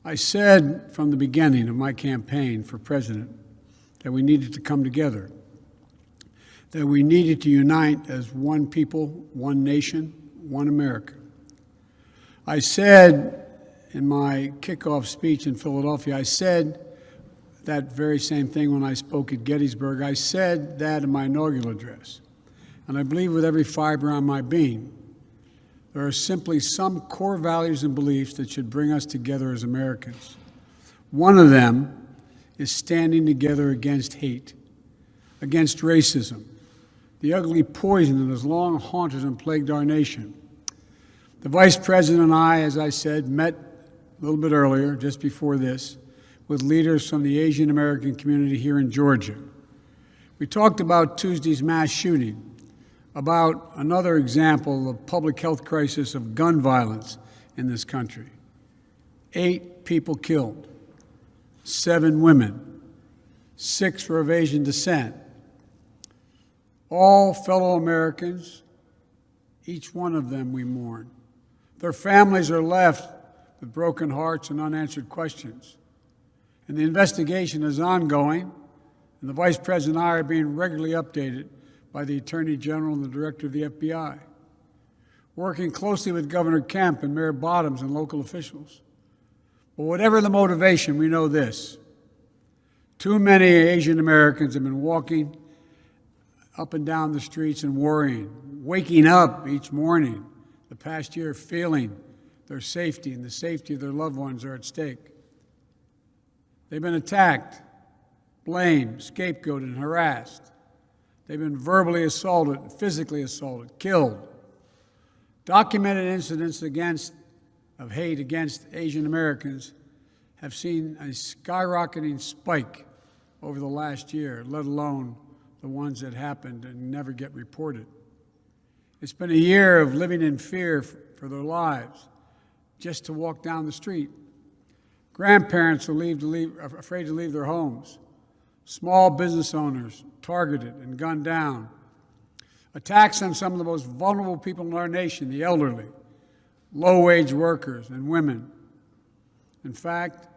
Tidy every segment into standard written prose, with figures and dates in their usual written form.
I said from the beginning of my campaign for president that we needed to come together, that we needed to unite as one people, one nation, one America. I said in my kickoff speech in Philadelphia, I said that very same thing when I spoke at Gettysburg. I said that in my inaugural address. And I believe with every fiber on my being, there are simply some core values and beliefs that should bring us together as Americans. One of them is standing together against hate, against racism, the ugly poison that has long haunted and plagued our nation. The Vice President and I, as I said, met a little bit earlier, just before this, with leaders from the Asian American community here in Georgia. We talked about Tuesday's mass shooting, about another example of public health crisis of gun violence in this country. 8 people killed, 7 women, 6 were of Asian descent. All fellow Americans, each one of them we mourn. Their families are left with broken hearts and unanswered questions. And the investigation is ongoing, and the Vice President and I are being regularly updated by the Attorney General and the Director of the FBI, working closely with Governor Kemp and Mayor Bottoms and local officials. But whatever the motivation, we know this: too many Asian Americans have been walking up and down the streets and worrying, waking up each morning the past year feeling their safety and the safety of their loved ones are at stake. They've been attacked, blamed, scapegoated, and harassed. They've been verbally assaulted, physically assaulted, killed. Documented incidents of hate against Asian Americans have seen a skyrocketing spike over the last year, let alone the ones that happened and never get reported. It's been a year of living in fear for their lives, just to walk down the street. Grandparents are afraid to leave their homes. Small business owners targeted and gunned down. Attacks on some of the most vulnerable people in our nation, the elderly, low-wage workers, and women. In fact,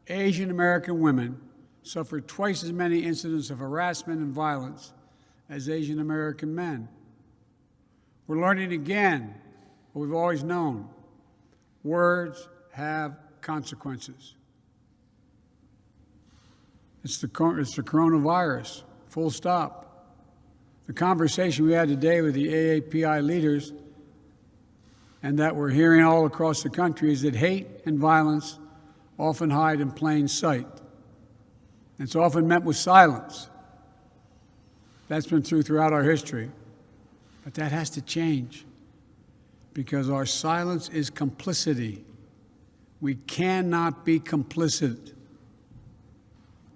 Asian American women suffered twice as many incidents of harassment and violence as Asian American men. We're learning again what we've always known: words have consequences. It's the coronavirus, full stop. The conversation we had today with the AAPI leaders, and that we're hearing all across the country, is that hate and violence often hide in plain sight. It's often met with silence. That's been true throughout our history. But that has to change, because our silence is complicity. We cannot be complicit.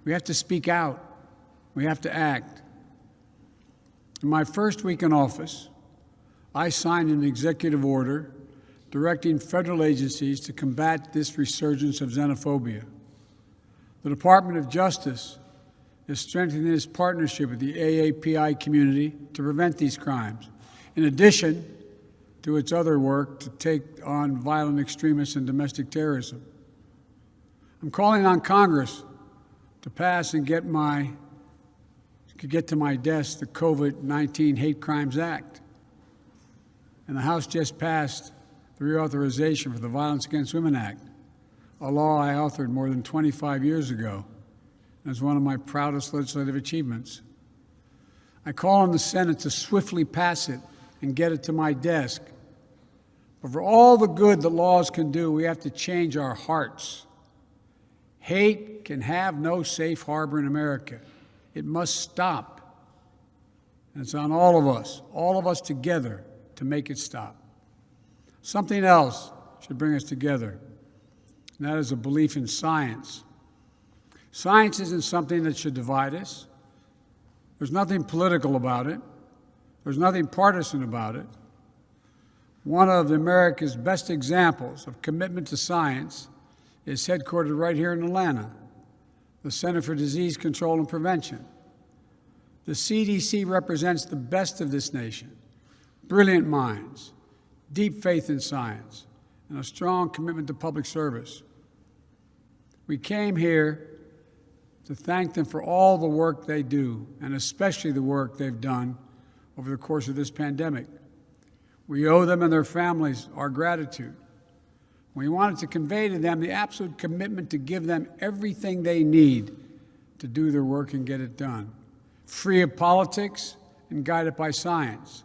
We have to speak out. We have to act. In my first week in office, I signed an executive order directing federal agencies to combat this resurgence of xenophobia. The Department of Justice is strengthening its partnership with the AAPI community to prevent these crimes, in addition to its other work to take on violent extremists and domestic terrorism. I'm calling on Congress to pass and get to my desk the COVID-19 Hate Crimes Act. And the House just passed the reauthorization for the Violence Against Women Act, a law I authored more than 25 years ago, and is one of my proudest legislative achievements. I call on the Senate to swiftly pass it and get it to my desk. But for all the good that laws can do, we have to change our hearts. Hate can have no safe harbor in America. It must stop. And it's on all of us together, to make it stop. Something else should bring us together, and that is a belief in science. Science isn't something that should divide us. There's nothing political about it. There's nothing partisan about it. One of America's best examples of commitment to science is headquartered right here in Atlanta, the Center for Disease Control and Prevention. The CDC represents the best of this nation: brilliant minds, deep faith in science, and a strong commitment to public service. We came here to thank them for all the work they do, and especially the work they've done over the course of this pandemic. We owe them and their families our gratitude. We wanted to convey to them the absolute commitment to give them everything they need to do their work and get it done, free of politics and guided by science.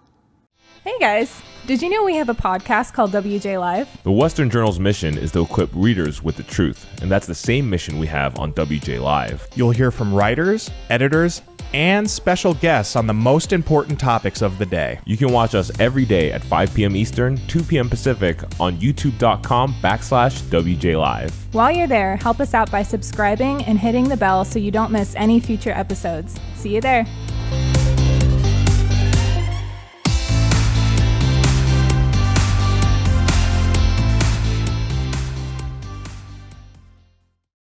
Hey guys, did you know we have a podcast called WJ Live? The Western Journal's mission is to equip readers with the truth, and that's the same mission we have on WJ Live. You'll hear from writers, editors, and special guests on the most important topics of the day. You can watch us every day at 5 p.m. Eastern, 2 p.m. Pacific on youtube.com/WJ Live. While you're there, help us out by subscribing and hitting the bell so you don't miss any future episodes. See you there.